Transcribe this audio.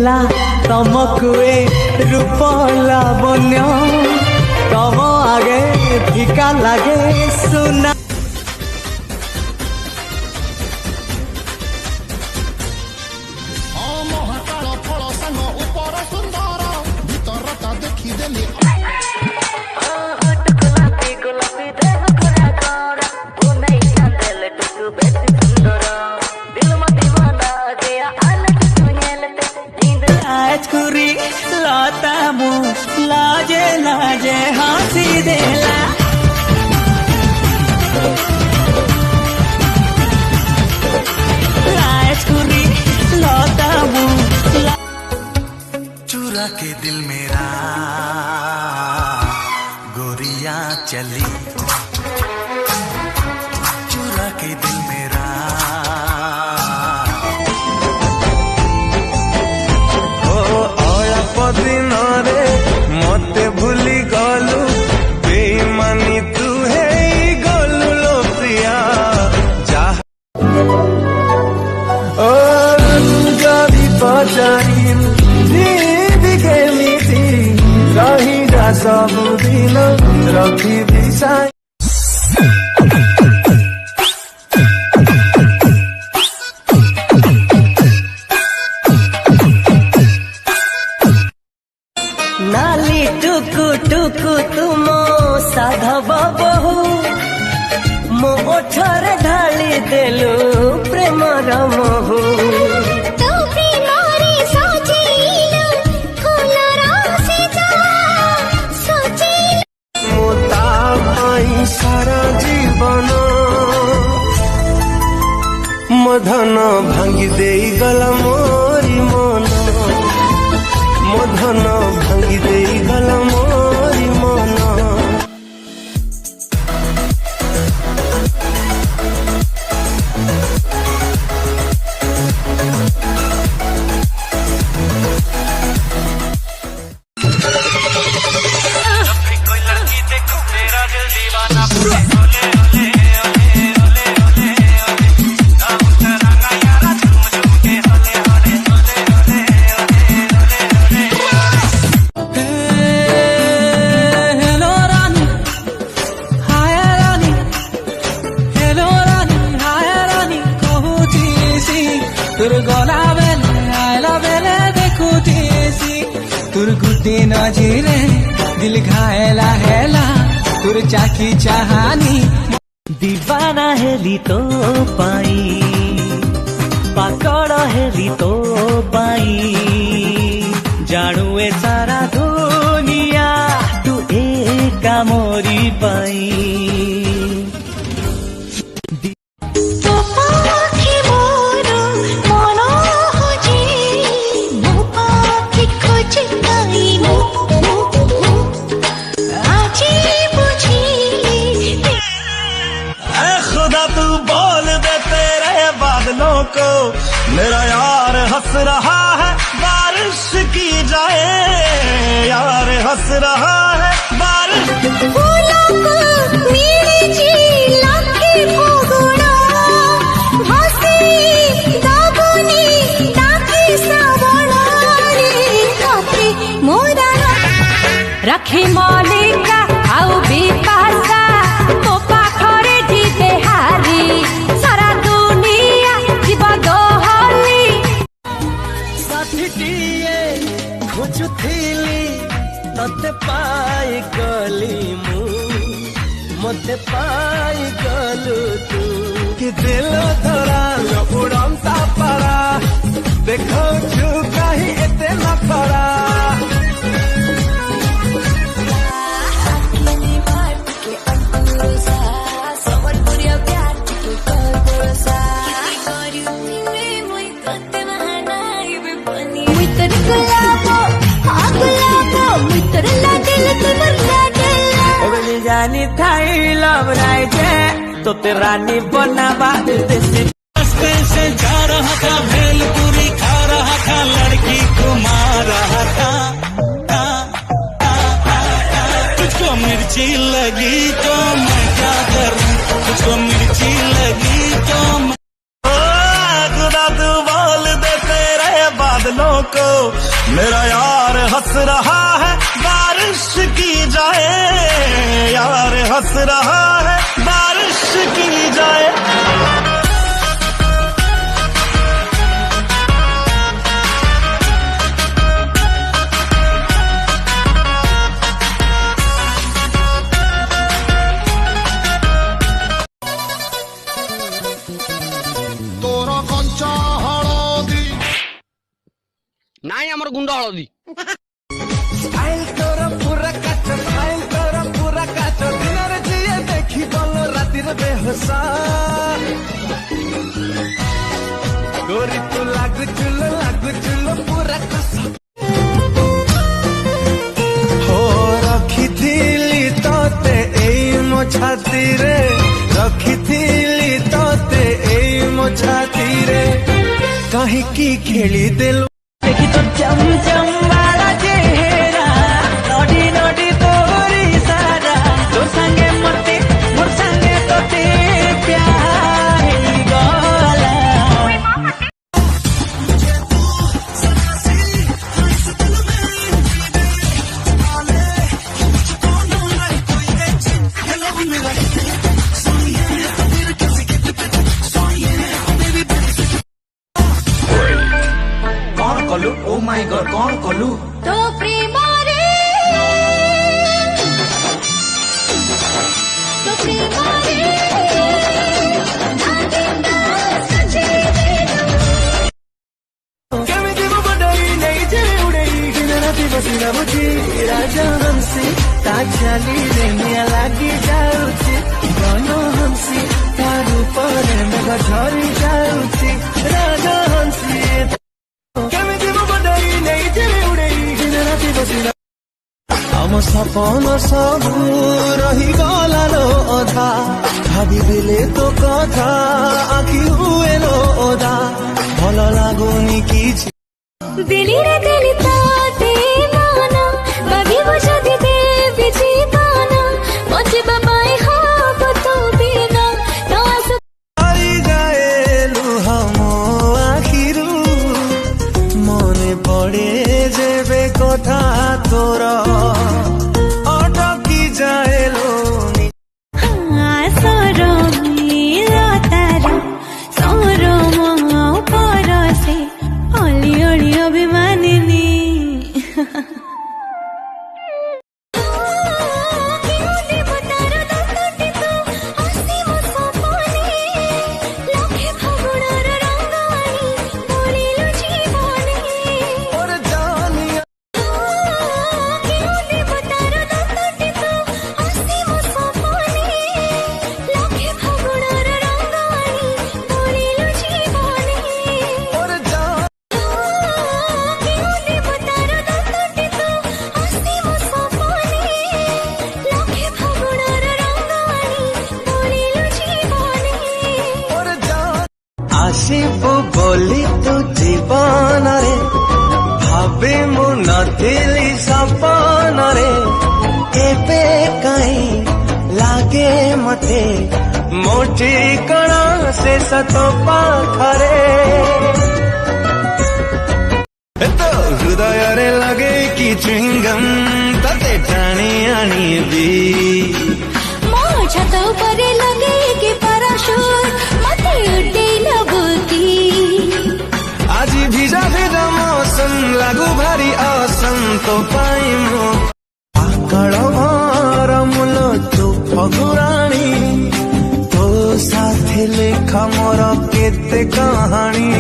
देला तमको ए रूप लावण्य तम आगे फिका लागे सुना लाजे लाजे हंसी देला राजकुरी लौटा चुरा के दिल मेरा गोरिया चली चुरा के दिल मेरा दिन रे मते भूली गलु बेईमानी तू है गलु लो प्रिया जा ओ जदी पचारी दिखे मिठी रही जा सब दिन रखी बिसाई नाली टुकु टुकु तुम साधव बहु मो ओठरे ढाली देलु प्रेम रमहु सारा जीवन मधन भांगी दे गला मोरी मन मधन भांगी दे गला मोरी मन तुर गला बेले आयला बेले देखू तेसी तुर गुड्डे नजरे दिल घायला हेला तुर चाकी चाहानी दीवाना हेली तो पाई पाकड़ हेली तो पाई जानू ए सारा दुनिया तू एका मोरी पाई को मेरा यार हंस रहा है बारिश की जाए यार हंस रहा है बारिश फूलों को मेरे जी लाखे फूगुना हंसी दाबुनी ताकि सावना रे काफी मोरा रखी मौलिका आउ बिपाशा तो पाखरे जीते हारी सारा खोजुथिली तते पाई गली मु मते पाई गलु तू कि दिल धरा उड़ंता पारा देखो छु कहीं एते न करा जानी थाई लव राइजे तो तेरानी बनावा देसी रास्ते से जा रहा था भेलपुरी खा रहा था लड़की को मार रहा था तुझको मिर्ची लगी तो मैं क्या करूं तुझको मिर्ची लगी तो खुदा तू बोल दे तेरे बाद बादलों को। मेरा यार हंस रहा है बारिश की जाए, यार हंस रहा है बारिश की जाए। ନାଇଁ ଆମର ଗୁଣ୍ଡ ହଳଦୀ। ସ୍ଟାଇଲ ତୋର ପୁରା କାଚ, ସ୍ଟାଇଲ ତୋର ପୁରା କାଚ, ଦିନରେ ଯିଏ ଦେଖି ଗଲ ରାତିରେ ବେହୋସ। ଗୋରି ତୁ ଲାଗୁଚୁଲ ପୁରା କସ। ହୋ ରଖିଥିଲି ତତେ ଏଇ ମୋ ଛାତିରେ, ରଖିଥିଲି ତତେ ଏଇ ମୋ ଛାତିରେ, କାହିଁକି ଖେଳିଦେଲୁ चम चम वाला चेहरा, नोडी नोडी तोरी सारा, तोर संगे मते मोर संगे तोते प्यार ही गला। कौन कलू? ओ माय गॉड, कौन कलू? तो प्रेम रे, तो प्रेम रे, केमिति मो बडई नहीं जे उड़ई, दिन राति बसिना बुझी राजा हंसी ता चाली रे मिया लागी जाउची, गनो हंसी तारू परे मेघ झरी जाउची, राजा हंसी केमिति मो बडई नहीं जे उड़ई, दिन राति बसिना। आम सपन सबू रही गला लो अधा, भाबिदेले तो कथा आखि हुए लो ओदा, भल लागुनी किछि दिली रे दिली ताते माना, बाबी बुझा दे देवी जीवाना, मुझे बाबाई हाँ तो बिना, तो आसु हरि जाएलु हम आखिरु, मने पड़े जेबे कथा तोर अटकी जाएलु। हाँ सोरो मेरा तारा, सोरो मोह परसे, ओली ओली अभिमानिनी। और जानिया और जान और जान आसिबु बोली तू जीवन रे, भावे मु नथिली सपन रे, एबे काई लागे मते मोटी कणा से सतो पाखरे, तो हृदय रे लगे कि च्युइंगम तते टाणी आनिबी, मो छत उपरे लगे कि पराशूट मते उड्डे नबुती। आज भिजा भिजा मौसम लागू भारी असम तो पाइमु आकड़ भर मूल तू फगुराणी, तो साथे लेखा मोर केते कहानी।